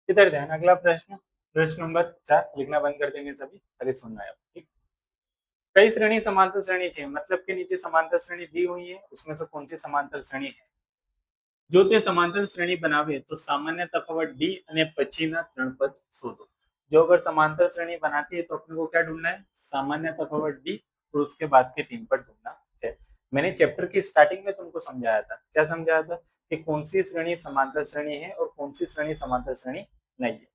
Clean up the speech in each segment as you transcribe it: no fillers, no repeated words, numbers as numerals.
इधर ध्यान, अगला प्रश्न, प्रश्न नंबर 4 लिखना बंद कर देंगे सभी, खाली सुनना है, ठीक। कई श्रेणी समांतर श्रेणी है, मतलब के नीचे समांतर श्रेणी दी हुई है, उसमें से कौन सी समांतर श्रेणी है? जो તે समांतर श्रेणी बनावे तो सामान्य तफावत डी અને પછીના ત્રણ પદ શોધો। जो अगर समांतर श्रेणी बनाती है तो अपने को क्या ढूंढना है? सामान्य तफावत डी और उसके बाद के तीन पद ढूंढना है। मैंने चैप्टर की स्टार्टिंग में तुमको समझाया था, क्या समझाया था? कि कौन सी श्रेणी समांतर श्रेणी है और कौन सी श्रेणी समांतर श्रेणी नहीं है।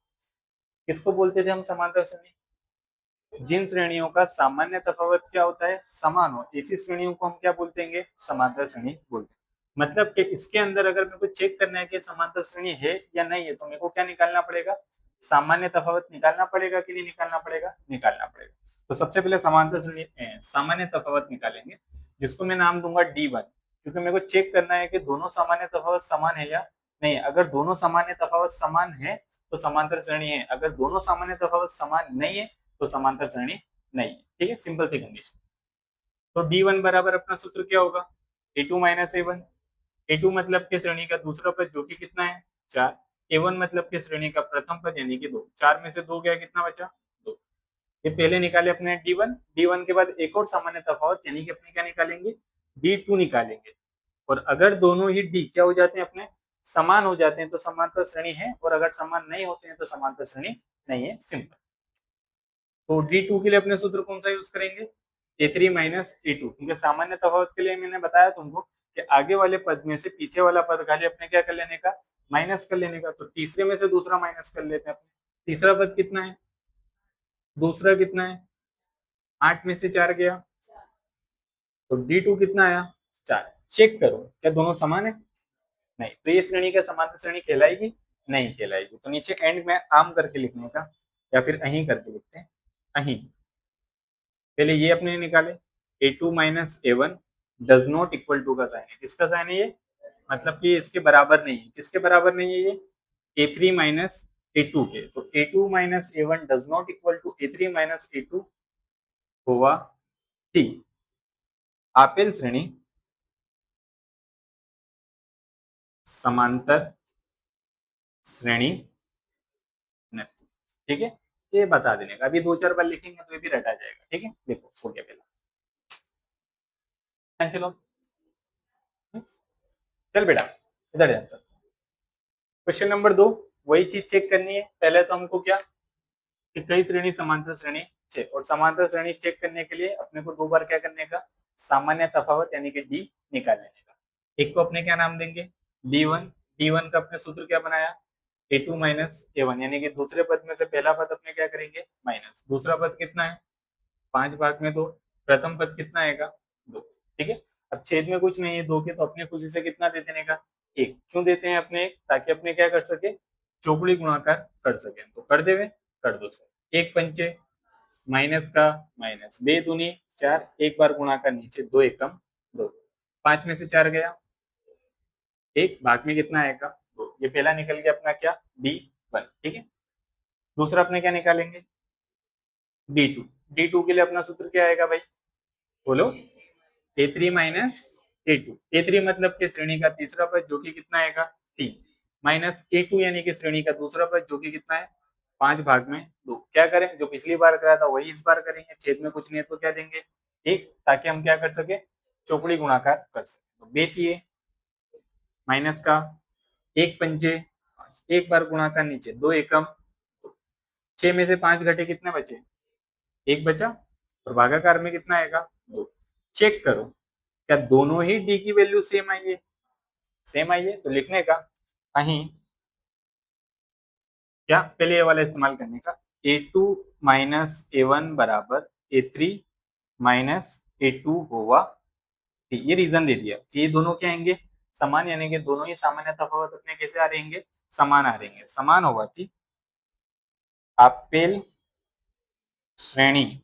किसको बोलते थे हम समांतर श्रेणी? जिन श्रेणियों का सामान्य तफावत क्या होता है? समान हो, ऐसी श्रेणियों को हम क्या बोलते हैं? समांतर श्रेणी बोलते हैं। मतलब कि इसके अंदर अगर मेरे को चेक करना है कि समांतर श्रेणी है या नहीं है, तो मेरे को क्या निकालना पड़ेगा? सामान्य तफावत निकालना पड़ेगा कि नहीं निकालना पड़ेगा? निकालना पड़ेगा। तो सबसे पहले समांतर श्रेणी सामान्य तफावत निकालेंगे, जिसको मैं नाम दूंगा D1, क्योंकि मेरे को चेक करना है कि दोनों सामान्य तफावत समान है या नहीं। अगर दोनों सामान्य तफावत समान है तो समांतर श्रेणी है, अगर दोनों सामान्य तफावत समान नहीं है तो समांतर श्रेणी नहीं है। ठीक है, सिंपल सी कंडीशन। तो D1 बराबर अपना सूत्र क्या होगा? A2 minus A1। A2 मतलब के श्रेणी का दूसरा पद जो कि कितना है? 4। A1 मतलब के श्रेणी का प्रथम पद यानी कि 2। 4 में से 2 गया, कितना बचा? 2। ये पहले निकाले अपने D1। D1 के बाद एक और सामान्य तफावत यानी कि अपने क्या निकालेंगे? D2 निकालेंगे। और अगर दोनों ही D क्या हो जाते हैं अपने? समान हो जाते हैं तो समांतर श्रेणी है, और अगर समान नहीं होते हैं तो समांतर श्रेणी नहीं है। सिंपल। तो D2 के लिए अपने सूत्र कौन सा यूज करेंगे? A3 माइनस A2, क्योंकि सामान्य तफावत के लिए मैंने बताया तुमको कि आगे वाले पद में से पीछे वाला पद खाली अपने क्या कर लेने का? माइनस कर लेने का। तो तीसरे में से दूसरा माइनस कर लेते हैं अपने। तीसरा पद कितना है? दूसरा कितना है? 8 में से 4 गया, तो D2 कितना आया? 4। चेक करो क्या दोनों समान है? नहीं, तो ये श्रेणी क्या समांतर श्रेणी कहलाएगी? नहीं कहलाएगी। तो नीचे एंड में आम करके लिखने का, या फिर अहीं करके लिखते हैं, अहीं। पहले ये अपने निकाले, A2 minus A1 does not equal to का साइन है। किसका साइन है ये? मतलब कि इसके बराबर नहीं है। किसके बराबर नहीं है ये? A3 माइनस A2 के। तो A2 minus A1 does not equal to A3 minus A2 हुआ थी। आपेल श्रेणी समांतर श्रेणी नहीं। ठीक है, ये बता देने का। अभी 2-4 बार लिखेंगे तो ये भी रटा जाएगा। ठीक है, देखो हो गया पहला। चलो चल बेटा, इधर ध्यान से। क्वेश्चन नंबर 2, वही चीज चेक करनी है। पहले तो हमको क्या कि कई श्रेणी समांतर श्रेणी चेक, और समांतर श्रेणी चेक करने के लिए अपने को 2 बार क्या करने का? सामान्य तफावत यानी कि डी निकाल लेने का। एक को अपने क्या नाम देंगे? D1। D1 का अपने सूत्र क्या बनाया? A2 माइनस A1, यानी कि दूसरे पद में से पहला पद अपने क्या करेंगे? माइनस। दूसरा पद कितना है? 5 भाग में 2। प्रथम पद कितना आएगा? 2। ठीक है, अब छेद में कुछ नहीं है 2 के, तो अपने खुशी से कितना दे देने का? 1। क्यों देते हैं अपने? ताकि अपने क्या कर सके? चौकड़ी गुणाकार कर सके। तो कर देवे, कर दो सर। 1 पंचे माइनस का माइनस, 2 दूनी 4, एक बार गुणाकार नीचे, 2 एकम 2। 5 में से 4 गया, 1 भाग में कितना आएगा? 2। ये पहला निकल गया अपना क्या? D1। ठीक है, दूसरा अपने क्या निकालेंगे? D2। D2 के लिए अपना सूत्र क्या आएगा भाई? बोलो। A3 minus A2। A3 मतलब के श्रेणी का तीसरा पद जो कि कितना आएगा? 3, माइनस A2 यानी कि श्रेणी का दूसरा पद जो कि कितना है? 5 भाग में 2। क्या करें? जो पिछली बार कराया था वही इस बार करेंगे। छेद में कुछ नहीं है तो क्या देंगे? 1, ताकि हम क्या कर सके? चौकड़ी गुणाकार कर सके। तो बेतिए माइनस का 1 पंचे 5, एक बार गुणाकार नीचे, 2 एकम 6 में से 5 घटे, कितने बचे? 1 बचा। और भागाकार में कितना आएगा? 2। चेक करो क्या दोनों ही डी की वैल्यू सेम आई है? सेम आई है, तो लिखने का अहीं क्या पहले ये वाला इस्तेमाल करने का, A2 माइनस A1 बराबर A3 माइनस A2 होगा। ये रीजन दे दिया कि ये दोनों क्या आएंगे? समान, यानी कि दोनों ही सामान्य तफावत अपने कैसे आ रहेंगे? समान आ रहेंगे। समान होगा थी आपेल श्रेणी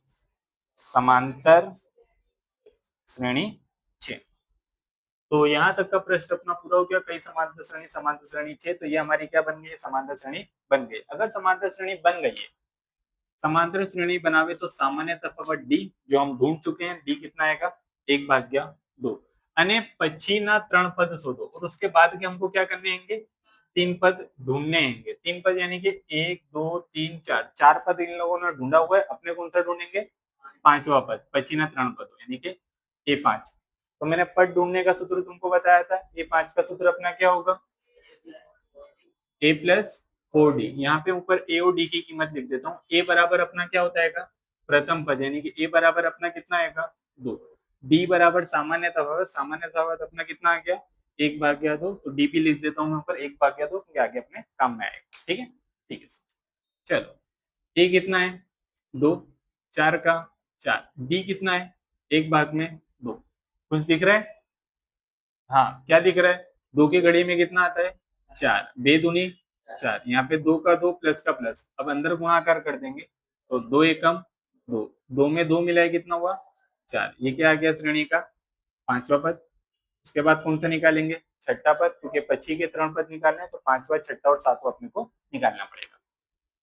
समांतर श्रेणी छे। तो यहाँ तक का प्रश्न अपना पूरा हो गया। कई समांतर श्रेणी छे, तो ये हमारी क्या बन गई? समांतर श्रेणी बन गई। अगर समांतर श्रेणी बन गई है, समांतर श्रेणी बनावे तो सामान्य तफावत डी जो हम ढूंढ चुके हैं, डी कितना आएगा? 1/2 અને પછીના 3 પદ શોધો। और उसके बाद के हमको क्या करने होंगे? तीन पद ढूंढने हैं। तीन पद यानी कि 1 2 3 4, चार पद इन लोगों ने ढूंढा हुआ है, अपने कौन सा ढूंढेंगे? पांचवा पद, पचीना 3 पद यानी कि A5। तो मैंने पद ढूंढने का सूत्र तुमको बताया था, A5 का सूत्र अपना क्या होगा? A plus 4D। यहाँ पे ऊपर A और D की कीमत लिख देता हूँ। A बराबर अपना क्या होता है? प्रथम पद यानी कि A बराबर अपना कितना आएगा? 2। D बराबर सामान्य तफावत, सामान्य तफावत अपना कितना आ गया? 1/2। तो D भी लिख देता हूँ मैं ऊपर 1/2, क्योंकि आगे अपने काम में आएगा। ठीक है, ठीक है। चलो, A कितना है? 2, 4 का 4। D कितना है? 1/2। कुछ दिख रहा है? हाँ, क्या दिख रहा है? 2 की घड़ी में कितना आता है? 4। बेदुनी 4। यहाँ पे 2 का 2 प्लस का प्लस, अब अंदर गुणाकार कर देंगे तो 2 एकम 2, 2 में 2 मिलाए कितना हुआ? 4। ये क्या आ गया? श्रेणी का पांचवा पद। उसके बाद कौन सा निकालेंगे? छठा पद, क्योंकि 25 के 3 पद निकालने हैं तो पांचवा, छठा और सातवां अपने को निकालना पड़ेगा।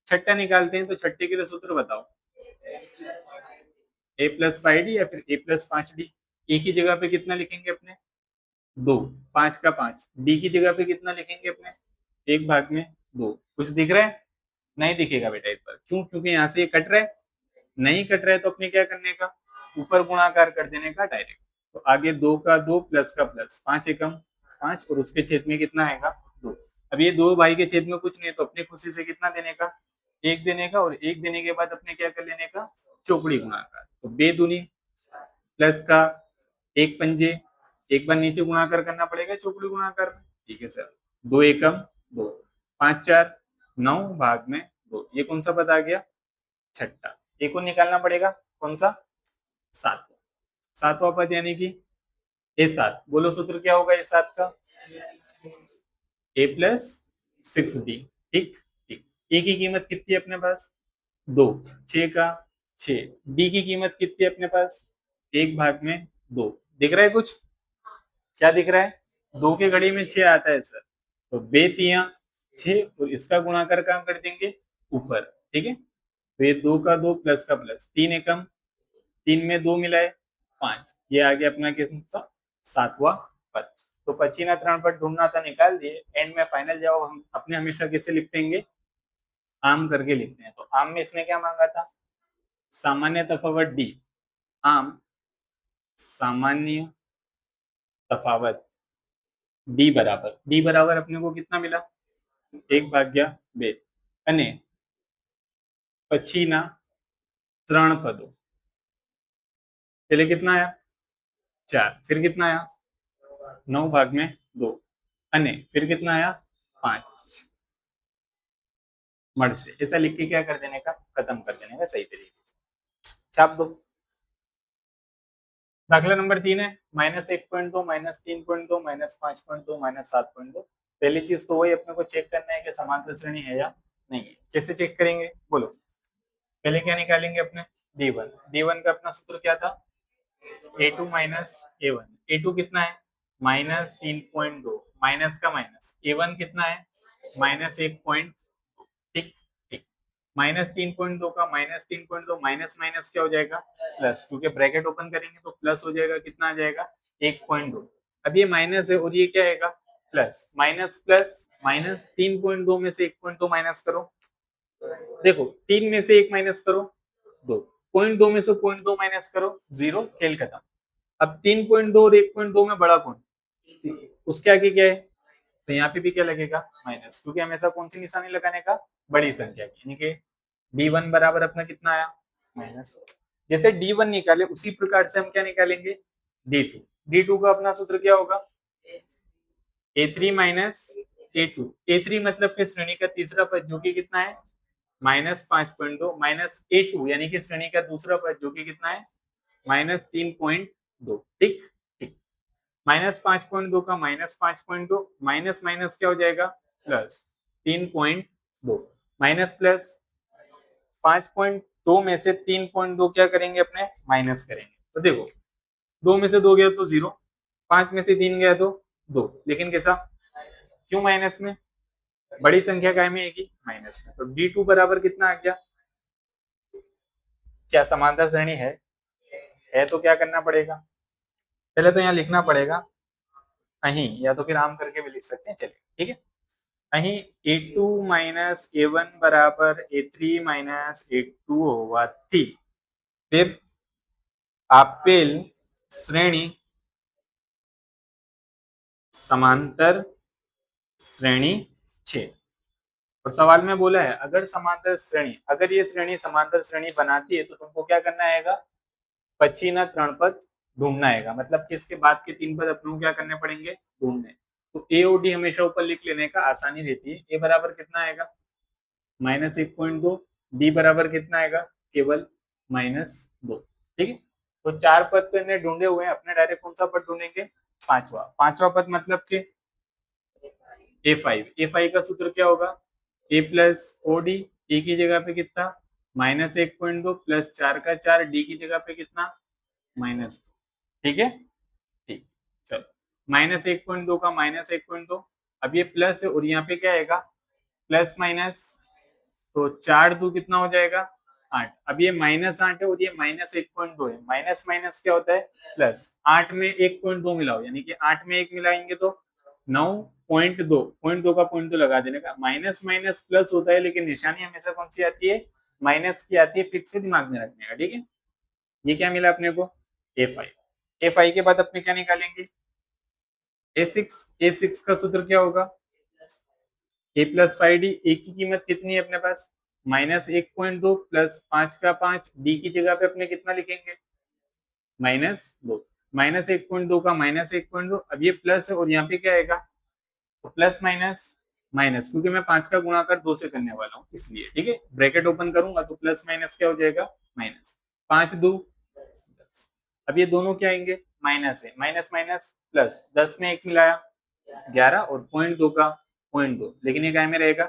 छठा निकालते हैं तो छठे के लिए सूत्र बताओ। A प्लस 5D या फिर A प्लस 5D। ए की जगह पे कितना लिखेंगे अपने? 2। 5 का 5। डी की जगह पे कितना लिखेंगे अपने? 1/2। कुछ दिख रहा है? नहीं दिखेगा बेटा इस पर। क्यों? क्योंकि यहाँ से ये कट रहा है। नहीं कट रहा है तो अपने क्या करने का? ऊपर गुणाकार कर देने का डायरेक्ट। तो आगे 2 का 2 प्लस का प्लस, 5 एकम 5, और उसके छेद में कितना आएगा? 2। अब ये 2 भाई के छेद में कुछ नहीं है तो अपनी खुशी से कितना देने का? 1 देने का, और 1 देने के बाद अपने क्या कर लेने का? चौकड़ी गुणाकार। तो बेदुनी प्लस का 1 पंजे, एक बार नीचे गुणाकार करना पड़ेगा चौकड़ी गुणाकार में। ठीक है सर। 2 एकम 2, 5 4 9 भाग में 2। ये कौन सा पद आ गया? छठा। एक को निकालना पड़ेगा, कौन सा? सातवां। सातवां पद यानी कि A7। बोलो सूत्र क्या होगा A7 का? A plus 6D। ठीक ठीक। ए की कीमत कितनी है अपने पास? 2। 6 का 6। डी की कीमत कितनी है अपने पास? 1/2। दिख रहा है कुछ? क्या दिख रहा है? 2 की घड़ी में 6 आता है सर, तो बेतिया 6, और इसका गुणाकार कहाँ कर देंगे? ऊपर। ठीक है, तो ये 2 का 2 प्लस का प्लस, 3 एकम 3 में 2 मिलाए 5। ये आ गया अपना किसका? सातवां पद। तो पचीना 3 पद ढूंढना था, निकाल दिए। एंड में फाइनल जवाब हम अपने हमेशा किसे लिखते हैं? आम करके लिखते हैं। तो आम में इसने क्या मांगा था? सामान्य तफावत डी। आम सामान्य तफावत डी बराबर अपने को कितना मिला? 1/2 અને पछीना 3 पदों। पहले कितना आया? 4, फिर कितना आया? 9/2 અને फिर कितना आया? 5 मर्से। ऐसा लिख के क्या कर देने का? खत्म कर देने का सही तरीके से, छाप दो। दाखला नंबर 3 है, -1.2, -3.2, -5.2, -7.2। पहली चीज तो वही अपने को चेक करना है कि समांतर श्रेणी है या नहीं है। कैसे चेक करेंगे बोलो? पहले क्या निकालेंगे अपने? D1। D1 का अपना सूत्र क्या था? A2 minus A1। A2 कितना है? -3.2, माइनस का माइनस। A1 कितना है? -1.2। ठीक ठीक। -3.2 का -3.2 माइनस माइनस क्या हो जाएगा? प्लस, क्योंकि ब्रैकेट ओपन करेंगे तो प्लस हो जाएगा। कितना आ जाएगा? 1.2। अब ये माइनस है और ये क्या आएगा? प्लस। माइनस प्लस, -3.2 में से 1.2 माइनस करो। देखो, 3 में से 1 माइनस करो 2, 0.2 में से 0.2 माइनस करो 0, खेल खत्म। अब 3.2 और 1.2 में बड़ा कौन? उसके आगे क्या है? तो यहाँ पे भी क्या लगेगा? माइनस, क्योंकि हमेशा कौन सी निशानी लगाने का? बड़ी संख्या की। यानी कि D1 बराबर अपना कितना आया? माइनस। जैसे D1 निकाले उसी प्रकार से हम क्या निकालेंगे? D2। D2 का अपना सूत्र क्या होगा? A3 minus A2। A3 मतलब कि श्रेणी का तीसरा पद, जो कि कितना है? -5.2, माइनस A2 यानी कि श्रेणी का दूसरा पद, जो कि कितना है? -3.2। ठीक ठीक। -5.2 का -5.2, माइनस माइनस क्या हो जाएगा? प्लस 3.2, माइनस प्लस 5.2 में से 3.2 क्या करेंगे अपने? माइनस करेंगे। तो देखो, 2 में से 2 गया तो 0, 5 में से 3 गया तो 2, लेकिन कैसा? क्यों माइनस में? बड़ी संख्या काय में आएगी? माइनस में। तो D2 बराबर कितना आ गया? क्या समांतर श्रेणी है तो क्या करना पड़ेगा? पहले तो यहाँ लिखना पड़ेगा कहीं, या तो फिर आम करके भी लिख सकते हैं। चलिए ठीक है। અહીં a2 માઇનસ a1 બરાબર a3 માઇનસ a2 હોવાથી फिर આપેલ શ્રેણી समांतर श्रेणी छे। और सवाल में बोला है अगर समांतर श्रेणी, अगर ये श्रेणी समांतर श्रेणी बनाती है तो तुमको क्या करना आएगा, पछीना 3 पद ढूंढना आएगा। मतलब कि इसके बाद के 3 पद अपनों क्या करने पड़ेंगे, ढूंढने। तो ए और डी हमेशा ऊपर लिख लेने का आसानी रहती है। ए बराबर कितना आएगा, -1.2। डी बराबर कितना आएगा, केवल -2। ठीक है, तो 4 पद तो इन्हें ढूंढे हुए हैं, अपने डायरेक्ट कौन सा पद ढूंढेंगे, पांचवा पद। मतलब कि A5 का सूत्र क्या होगा, a प्लस ओ डी। ए की जगह पे कितना, -1.2 प्लस 4 का 4, डी की जगह पे कितना, -2। ठीक है, ठीक, चलो -1.2 का -1.2। अब ये प्लस है और यहाँ पे क्या आएगा, प्लस माइनस, तो 4 दो कितना हो जाएगा, 8। अब ये -8 है और ये -1.2 है। माइनस माइनस क्या होता है, प्लस। 8 में 1.2 मिलाओ, यानी कि 8 में 1 मिलाएंगे तो 9.2। 0.2 का 0.2 लगा देने का। माइनस माइनस प्लस होता है, लेकिन निशानी हमेशा कौन सी आती है, माइनस की आती है। फिक्स से दिमाग में रखने का, ठीक है। ये क्या मिला अपने को, A5 के बाद अपने क्या निकालेंगे, A6 का सूत्र क्या होगा, a प्लस 5d। ए की कीमत कितनी है अपने पास, -1.2 प्लस 5 का 5। डी की जगह पे अपने कितना लिखेंगे, -2। -1.2 का -1.2। अब ये प्लस है और यहाँ पे क्या आएगा, तो प्लस माइनस माइनस, क्योंकि मैं 5 का गुणाकार 2 से करने वाला हूँ इसलिए। ठीक है, ब्रैकेट ओपन करूंगा तो प्लस माइनस क्या हो जाएगा, माइनस। 5 2 10। अब ये दोनों क्या आएंगे, माइनस है, माइनस माइनस प्लस। 10 में 1 मिलाया 11 और 0.2 का 0.2, लेकिन ये काय में रहेगा,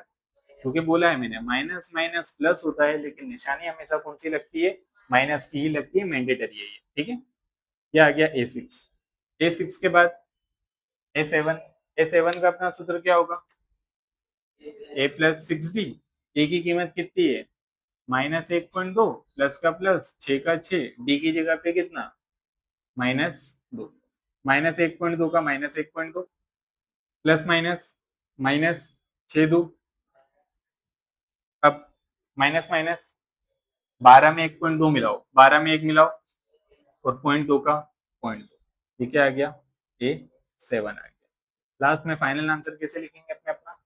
क्योंकि बोला है मैंने माइनस माइनस प्लस होता है, लेकिन निशानी हमेशा कौन सी लगती है, माइनस की ही लगती है, मैंडेटरी है ये। ठीक है, ये आ गया A6 के बाद A7 का अपना सूत्र क्या होगा, a प्लस 6d। ए की कीमत कितनी है, -1.2 प्लस का प्लस 6 का 6। डी की जगह पे कितना, -2। -1.2 का -1.2 प्लस माइनस माइनस 6 2। अब माइनस माइनस 12 में 1.2 मिलाओ, 12 में 1 मिलाओ और 0.2 का 0.2। ये क्या आ गया, A7 आ गया। लास्ट में फाइनल आंसर कैसे लिखेंगे अपने अपना,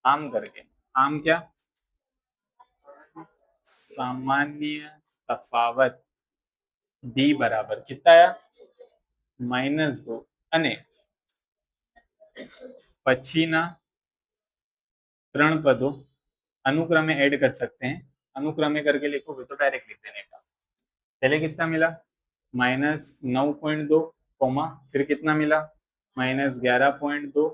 आम करके। आम क्या, सामान्य तफावत डी बराबर कितना आया, -2 અને પછીના 3 पदों अनुक्रमे ऐड कर सकते हैं। अनुक्रमे करके लिखोगे तो डायरेक्ट लिख देने का। पहले कितना मिला, -9.2 कोमा, फिर कितना मिला, -11.2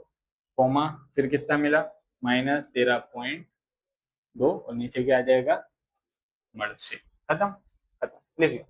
कोमा, फिर कितना मिला, -13.2 और नीचे क्या आ जाएगा, मर्से। खत्म, खत्म, लिख लो।